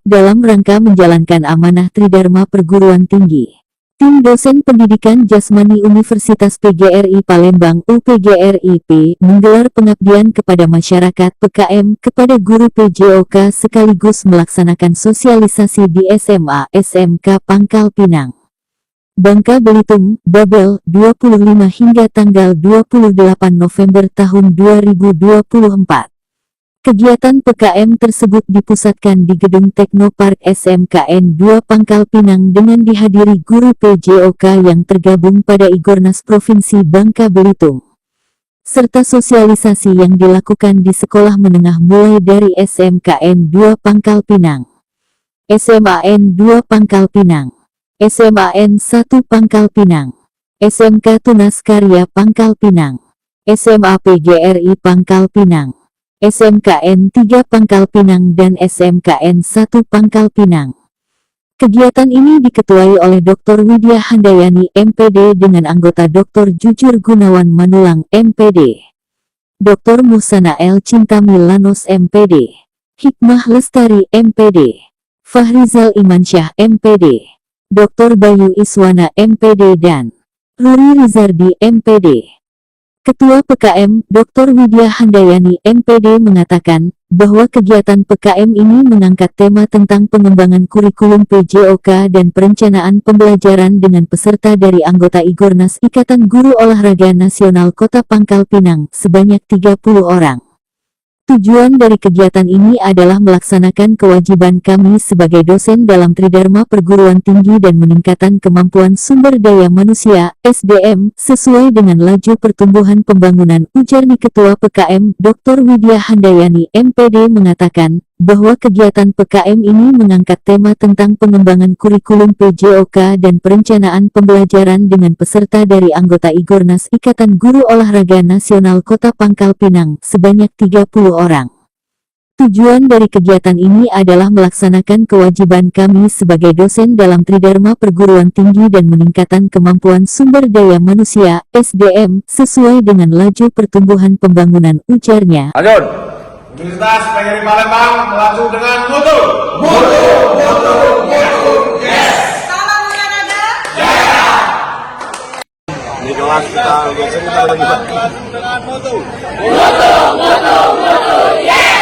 dalam rangka menjalankan amanah Tridharma Perguruan Tinggi. Tim dosen pendidikan jasmani Universitas PGRI Palembang UPGRIP menggelar pengabdian kepada masyarakat PKM kepada guru PJOK sekaligus melaksanakan sosialisasi di SMA SMK Pangkal Pinang, Bangka Belitung, Babel, 25 hingga tanggal 28 November tahun 2024. Kegiatan PKM tersebut dipusatkan di Gedung Teknopark SMKN 2 Pangkal Pinang dengan dihadiri guru PJOK yang tergabung pada Igornas Provinsi Bangka Belitung, serta sosialisasi yang dilakukan di sekolah menengah mulai dari SMKN 2 Pangkal Pinang, SMAN 2 Pangkal Pinang, SMAN 1 Pangkal Pinang, SMK Tunas Karya Pangkal Pinang, SMA PGRI Pangkal Pinang, SMKN 3 Pangkal Pinang dan SMKN 1 Pangkal Pinang. Kegiatan ini diketuai oleh Dr. Widya Handayani MPD dengan anggota Dr. Jujur Gunawan Manulang MPD, Dr. Musana L. Cintami Lanos MPD, Hikmah Lestari MPD, Fahrizal Imansyah MPD, Dr. Bayu Iswana MPD dan Ruri Rizardi MPD. Ketua PKM, Dr. Widya Handayani MPD mengatakan bahwa kegiatan PKM ini mengangkat tema tentang pengembangan kurikulum PJOK dan perencanaan pembelajaran dengan peserta dari anggota Igornas Ikatan Guru Olahraga Nasional Kota Pangkal Pinang sebanyak 30 orang. Tujuan dari kegiatan ini adalah melaksanakan kewajiban kami sebagai dosen dalam Tridharma Perguruan Tinggi dan meningkatkan kemampuan sumber daya manusia (SDM) sesuai dengan laju pertumbuhan pembangunan, ujar Ketua PKM Dr. Widya Handayani MPD mengatakan bahwa kegiatan PKM ini mengangkat tema tentang pengembangan kurikulum PJOK dan perencanaan pembelajaran dengan peserta dari anggota Igornas Ikatan Guru Olahraga Nasional Kota Pangkal Pinang sebanyak 30 orang. Tujuan dari kegiatan ini adalah melaksanakan kewajiban kami sebagai dosen dalam Tridharma Perguruan Tinggi dan meningkatkan kemampuan sumber daya manusia (SDM) sesuai dengan laju pertumbuhan pembangunan, ujarnya. Universitas PGRI Palembang melangsung dengan mutu, mutu, mutu, mutu, yes. Salam Olahraga Jaya. Di kelas kita lihat sebentar lagi Pak. Dengan mutu, mutu, mutu, mutu, yes.